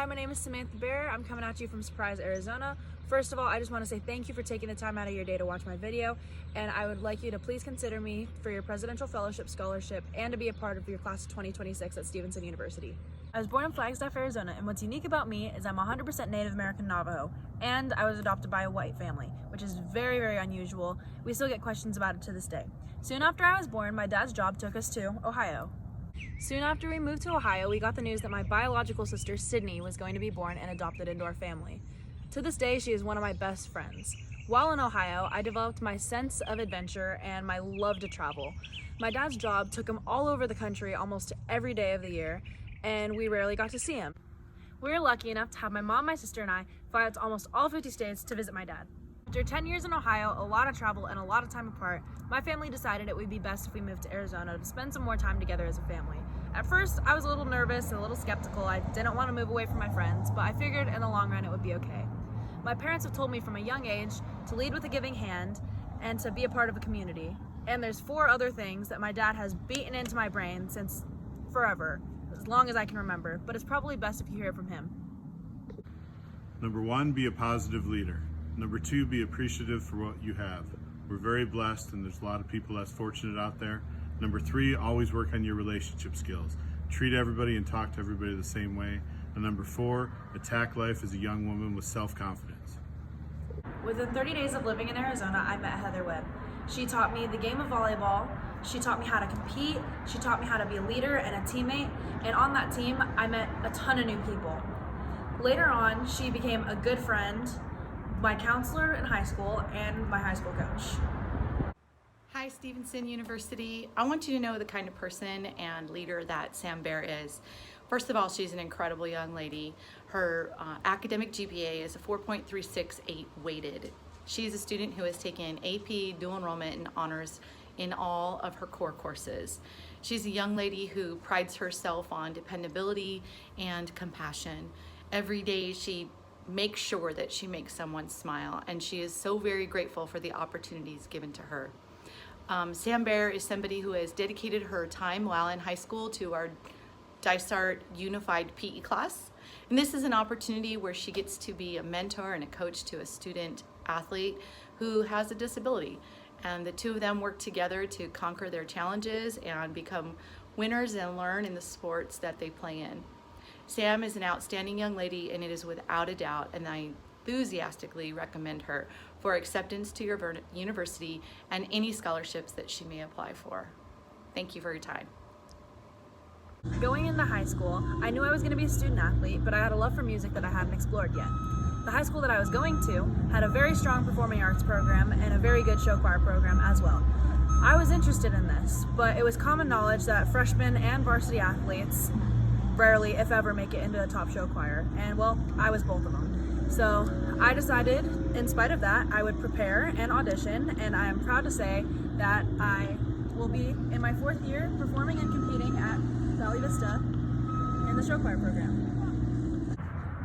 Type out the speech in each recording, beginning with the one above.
Hi, my name is Samantha Bear. I'm coming at you from Surprise, Arizona. First of all, I just want to say thank you for taking the time out of your day to watch my video, and I would like you to please consider me for your Presidential Fellowship Scholarship and to be a part of your class of 2026 at Stevenson University. I was born in Flagstaff, Arizona, and what's unique about me is I'm 100% Native American Navajo, and I was adopted by a white family, which is very, very unusual. We still get questions about it to this day. Soon after I was born, my dad's job took us to Ohio. Soon after we moved to Ohio, we got the news that my biological sister, Sydney, was going to be born and adopted into our family. To this day, she is one of my best friends. While in Ohio, I developed my sense of adventure and my love to travel. My dad's job took him all over the country almost every day of the year, and we rarely got to see him. We were lucky enough to have my mom, my sister, and I fly out to almost all 50 states to visit my dad. After 10 years in Ohio, a lot of travel, and a lot of time apart, my family decided it would be best if we moved to Arizona to spend some more time together as a family. At first, I was a little nervous and a little skeptical. I didn't want to move away from my friends, but I figured in the long run it would be okay. My parents have told me from a young age to lead with a giving hand and to be a part of a community. And there's 4 other things that my dad has beaten into my brain since forever, as long as I can remember, but it's probably best if you hear it from him. Number 1, be a positive leader. Number 2, be appreciative for what you have. We're very blessed and there's a lot of people less fortunate out there. Number 3, always work on your relationship skills. Treat everybody and talk to everybody the same way. And number 4, attack life as a young woman with self-confidence. Within 30 days of living in Arizona, I met Heather Webb. She taught me the game of volleyball, she taught me how to compete, she taught me how to be a leader and a teammate, and on that team, I met a ton of new people. Later on, she became a good friend, my counselor in high school, and my high school coach. Hi, Stevenson University. I want you to know the kind of person and leader that Sam Bear is. First of all, she's an incredible young lady. Her academic GPA is a 4.368 weighted. She's a student who has taken AP, dual enrollment, and honors in all of her core courses. She's a young lady who prides herself on dependability and compassion. Every day she makes sure that she makes someone smile, and she is so very grateful for the opportunities given to her. Sam Bear is somebody who has dedicated her time while in high school to our Dysart Unified PE class. And this is an opportunity where she gets to be a mentor and a coach to a student athlete who has a disability. And the two of them work together to conquer their challenges and become winners and learn in the sports that they play in. Sam is an outstanding young lady, and it is without a doubt, and I enthusiastically recommend her for acceptance to your university and any scholarships that she may apply for. Thank you for your time. Going into high school, I knew I was going to be a student athlete, but I had a love for music that I hadn't explored yet. The high school that I was going to had a very strong performing arts program and a very good show choir program as well. I was interested in this, but it was common knowledge that freshmen and varsity athletes rarely, if ever, make it into the top show choir, and well, I was both of them. So I decided, in spite of that, I would prepare and audition, and I am proud to say that I will be in my 4th year performing and competing at Valley Vista in the show choir program.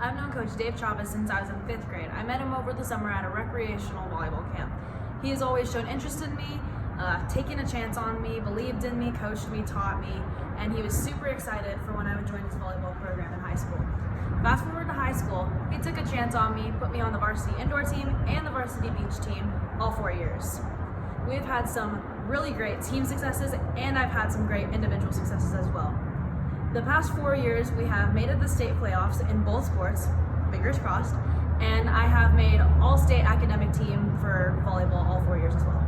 I've known Coach Dave Chavez since I was in 5th grade. I met him over the summer at a recreational volleyball camp. He has always shown interest in me, taken a chance on me, believed in me, coached me, taught me, and he was super excited for when I would join his volleyball program in high school. Fast forward to high school, he took a chance on me, put me on the varsity indoor team and the varsity beach team all 4 years. We've had some really great team successes, and I've had some great individual successes as well. The past 4 years, we have made it the state playoffs in both sports, fingers crossed, and I have made all-state academic team for volleyball all 4 years as well.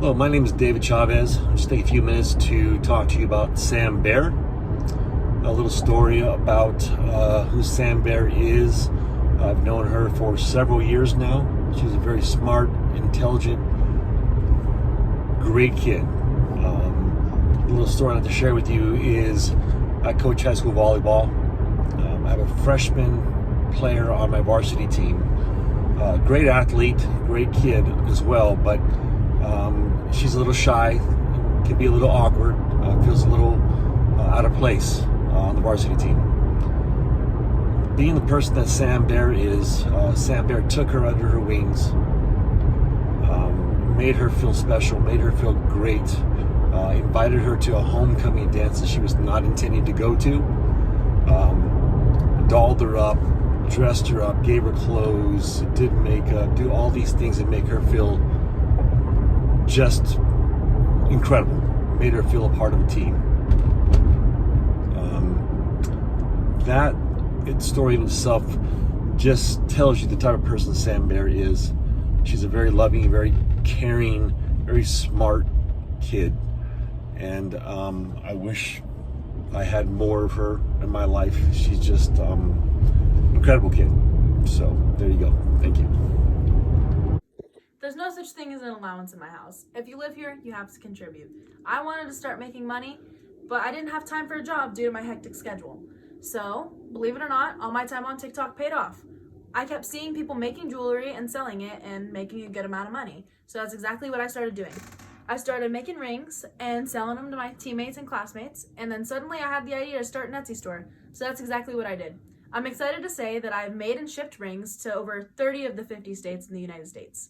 Hello, my name is David Chavez. I'll just take a few minutes to talk to you about Sam Bear. A little story about who Sam Bear is. I've known her for several years now. She's a very smart, intelligent, great kid. A little story I'd like to share with you is I coach high school volleyball. I have a freshman player on my varsity team. Great athlete, great kid as well, but she's a little shy, can be a little awkward, feels a little out of place on the varsity team. Being the person that Sam Bear is, Sam Bear took her under her wings, made her feel special, made her feel great, invited her to a homecoming dance that she was not intending to go to, dolled her up, dressed her up, gave her clothes, did makeup, do all these things that make her feel just incredible. Made her feel a part of a team. That story in itself just tells you the type of person Sam Bear is. She's a very loving, very caring, very smart kid. And I wish I had more of her in my life. She's just incredible kid. So there you go. Thank you. There's no such thing as an allowance in my house. If you live here, you have to contribute. I wanted to start making money, but I didn't have time for a job due to my hectic schedule. So, believe it or not, all my time on TikTok paid off. I kept seeing people making jewelry and selling it and making a good amount of money. So that's exactly what I started doing. I started making rings and selling them to my teammates and classmates, and then suddenly I had the idea to start an Etsy store. So that's exactly what I did. I'm excited to say that I've made and shipped rings to over 30 of the 50 states in the United States.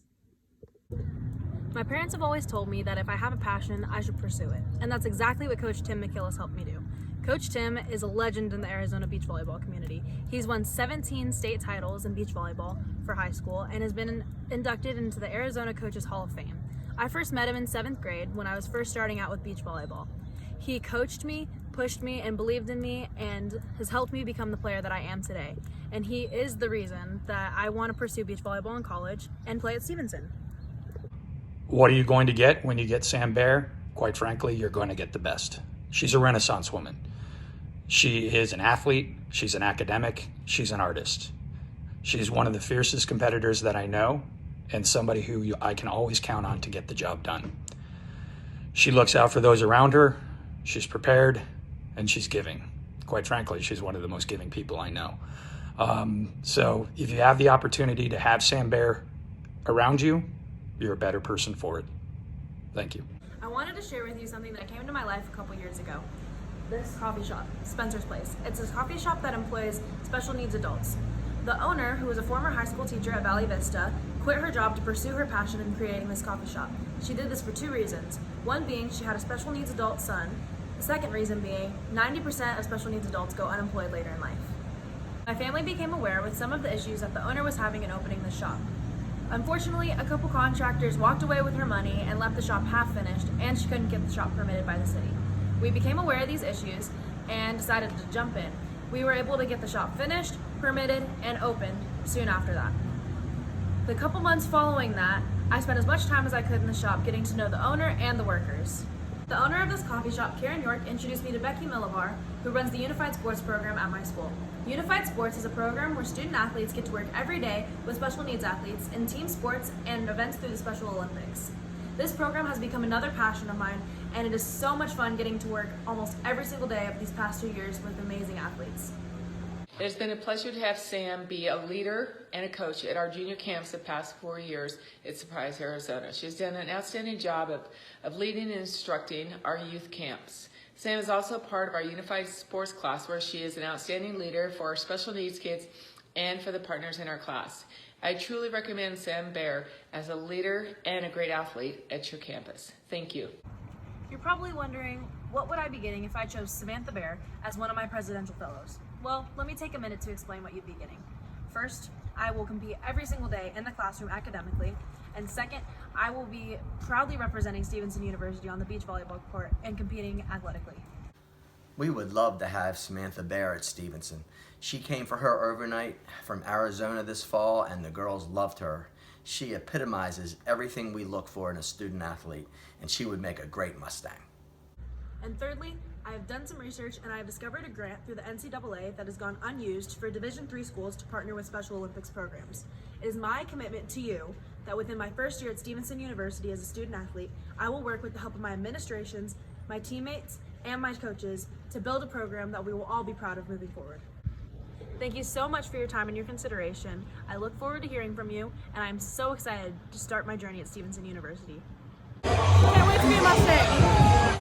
My parents have always told me that if I have a passion, I should pursue it. And that's exactly what Coach Tim McKillis helped me do. Coach Tim is a legend in the Arizona beach volleyball community. He's won 17 state titles in beach volleyball for high school and has been inducted into the Arizona Coaches Hall of Fame. I first met him in 7th grade when I was first starting out with beach volleyball. He coached me, pushed me, and believed in me, and has helped me become the player that I am today. And he is the reason that I want to pursue beach volleyball in college and play at Stevenson. What are you going to get when you get Sam Bear? Quite frankly, you're going to get the best. She's a Renaissance woman. She is an athlete, she's an academic, she's an artist. She's one of the fiercest competitors that I know, and somebody who I can always count on to get the job done. She looks out for those around her, she's prepared, and she's giving. Quite frankly, she's one of the most giving people I know. So if you have the opportunity to have Sam Bear around you, you're a better person for it. Thank you. I wanted to share with you something that came into my life a couple years ago. This coffee shop, Spencer's Place. It's a coffee shop that employs special needs adults. The owner, who was a former high school teacher at Valley Vista, quit her job to pursue her passion in creating this coffee shop. She did this for 2 reasons. One being she had a special needs adult son. The second reason being 90% of special needs adults go unemployed later in life. My family became aware with some of the issues that the owner was having in opening the shop. Unfortunately, a couple contractors walked away with her money and left the shop half finished, and she couldn't get the shop permitted by the city. We became aware of these issues and decided to jump in. We were able to get the shop finished, permitted, and opened soon after that. The couple months following that, I spent as much time as I could in the shop getting to know the owner and the workers. The owner of this coffee shop, Karen York, introduced me to Becky Millivar, who runs the Unified Sports program at my school. Unified Sports is a program where student athletes get to work every day with special needs athletes in team sports and events through the Special Olympics. This program has become another passion of mine, and it is so much fun getting to work almost every single day of these past 2 years with amazing athletes. It has been a pleasure to have Sam be a leader and a coach at our junior camps the past 4 years at Surprise, Arizona. She's done an outstanding job of leading and instructing our youth camps. Sam is also part of our Unified Sports class, where she is an outstanding leader for our special needs kids and for the partners in our class. I truly recommend Sam Bear as a leader and a great athlete at your campus. Thank you. You're probably wondering, what would I be getting if I chose Samantha Bear as one of my presidential fellows? Well, let me take a minute to explain what you'd be getting. First, I will compete every single day in the classroom academically. And second, I will be proudly representing Stevenson University on the beach volleyball court and competing athletically. We would love to have Samantha Bear at Stevenson. She came for her overnight from Arizona this fall, and the girls loved her. She epitomizes everything we look for in a student athlete, and she would make a great Mustang. And thirdly, I have done some research and I have discovered a grant through the NCAA that has gone unused for Division III schools to partner with Special Olympics programs. It is my commitment to you that within my first year at Stevenson University as a student athlete, I will work with the help of my administrations, my teammates, and my coaches to build a program that we will all be proud of moving forward. Thank you so much for your time and your consideration. I look forward to hearing from you, and I'm so excited to start my journey at Stevenson University. Can't wait to be a Mustang.